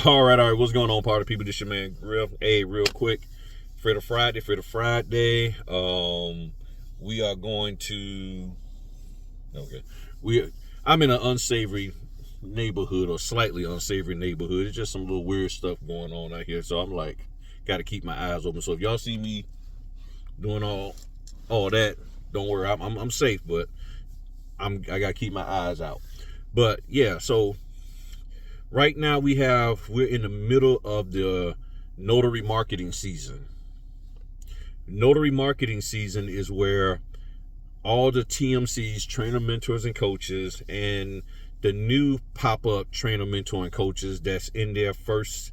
All right. What's going on, party people? This your man Griff. Hey, real quick, For the Friday. We are going to. Okay, we. I'm in an unsavory neighborhood or slightly unsavory neighborhood. It's just some little weird stuff going on out here. So I'm like, got to keep my eyes open. So if y'all see me doing all that, don't worry. I'm safe, but I got to keep my eyes out. But yeah, so right now we're in the middle of the notary marketing season. Notary marketing season is where all the TMCs, trainer, mentors, and coaches, and the new pop-up trainer, mentor, and coaches that's in their first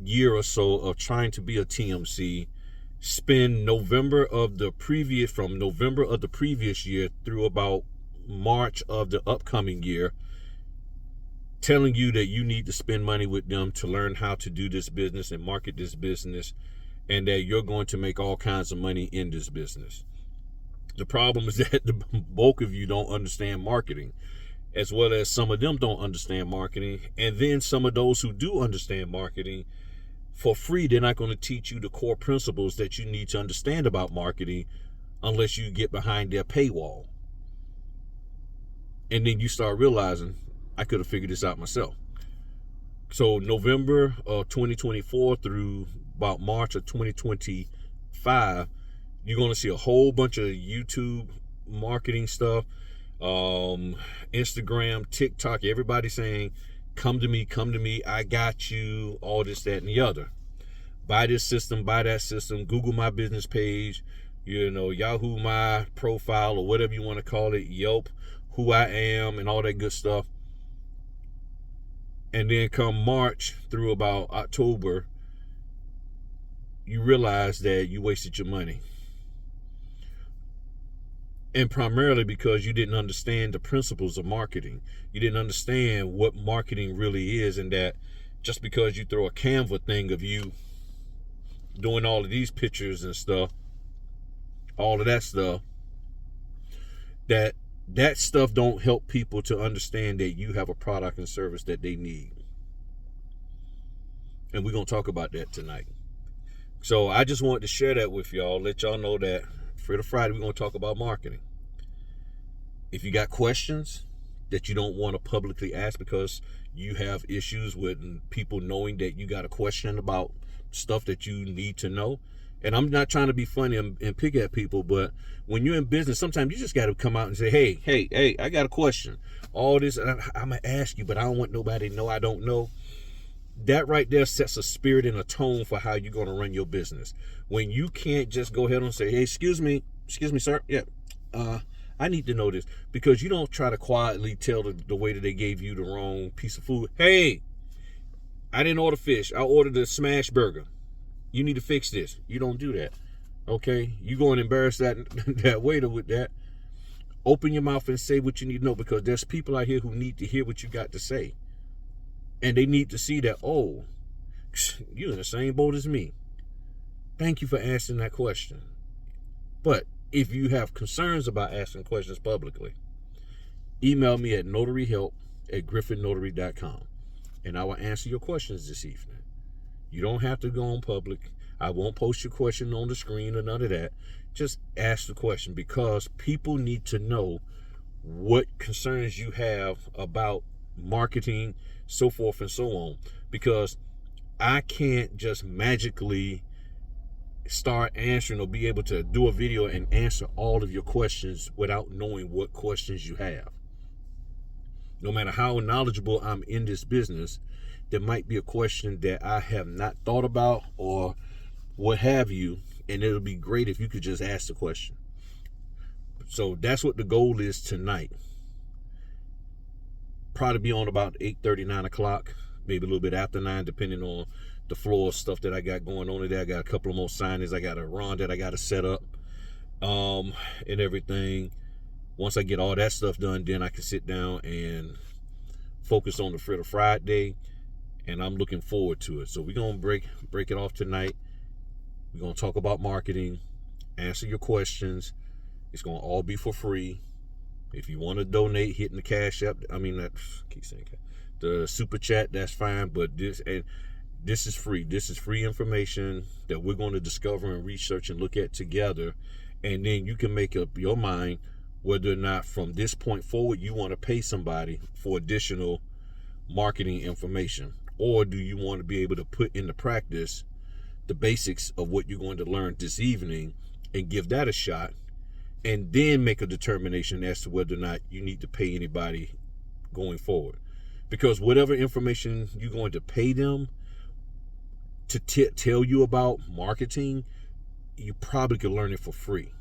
year or so of trying to be a TMC spend from November of the previous year through about March of the upcoming year telling you that you need to spend money with them to learn how to do this business and market this business, and that you're going to make all kinds of money in this business. The problem is that the bulk of you don't understand marketing, as well as some of them don't understand marketing. And then some of those who do understand marketing, for free, they're not going to teach you the core principles that you need to understand about marketing unless you get behind their paywall. And then you start realizing, I could have figured this out myself. So November of 2024 through about March of 2025, you're going to see a whole bunch of YouTube marketing stuff, Instagram, TikTok, everybody saying, come to me, I got you, all this, that, and the other. Buy this system, buy that system, Google my business page, Yahoo my profile, or whatever you want to call it, Yelp, who I am, and all that good stuff. And then come March through about October, you realize that you wasted your money. And primarily because you didn't understand the principles of marketing. You didn't understand what marketing really is, and that just because you throw a Canva thing of you doing all of these pictures and stuff, all of that stuff, that stuff don't help people to understand that you have a product and service that they need. And we're going to talk about that tonight. So I just wanted to share that with y'all, let y'all know that for the Friday, we're going to talk about marketing. If you got questions that you don't want to publicly ask because you have issues with people knowing that you got a question about stuff that you need to know, and I'm not trying to be funny and pick at people, but when you're in business, sometimes you just got to come out and say, hey, I got a question. All this, I'm going to ask you, but I don't want nobody to know I don't know. That right there sets a spirit and a tone for how you're going to run your business. When you can't just go ahead and say, hey, excuse me, sir. Yeah, I need to know this, because you don't try to quietly tell the waiter they gave you the wrong piece of food. Hey, I didn't order fish. I ordered a smash burger. You need to fix this. You don't do that. Okay? You go and embarrass that waiter with that. Open your mouth and say what you need to know, because there's people out here who need to hear what you got to say. And they need to see that, oh, you're in the same boat as me. Thank you for asking that question. But if you have concerns about asking questions publicly, email me at notaryhelp@griffinthnotary.com, and I will answer your questions this evening. You don't have to go on public. I won't post your question on the screen or none of that. Just ask the question, because people need to know what concerns you have about marketing, so forth and so on. Because I can't just magically start answering or be able to do a video and answer all of your questions without knowing what questions you have. No matter how knowledgeable I'm in this business, there might be a question that I have not thought about or what have you, and it'll be great if you could just ask the question. So that's what the goal is tonight. Probably be on about 8:30, 9 o'clock, maybe a little bit after 9, depending on the floor stuff that I got going on today. I got a couple of more signings. I got a run that I got to set up and everything. Once I get all that stuff done, then I can sit down and focus on the Friday, and I'm looking forward to it. So we're going to break it off tonight. We're going to talk about marketing, answer your questions. It's going to all be for free. If you want to donate, hitting the Cash App, the super chat, that's fine. But this is free. This is free information that we're going to discover and research and look at together. And then you can make up your mind whether or not from this point forward you want to pay somebody for additional marketing information, or do you want to be able to put into practice the basics of what you're going to learn this evening and give that a shot, and then make a determination as to whether or not you need to pay anybody going forward. Because whatever information you're going to pay them to tell you about marketing, you probably could learn it for free.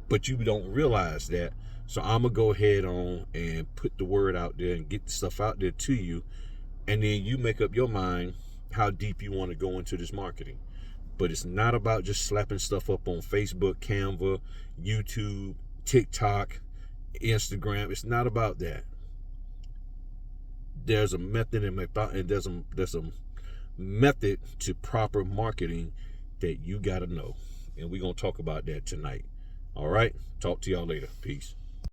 But you don't realize that. So I'm going to go ahead on and put the word out there and get the stuff out there to you. And then you make up your mind how deep you want to go into this marketing. But it's not about just slapping stuff up on Facebook, Canva, YouTube, TikTok, Instagram. It's not about that. There's a method and there's a method to proper marketing that you got to know. And we're going to talk about that tonight. All right. Talk to y'all later. Peace.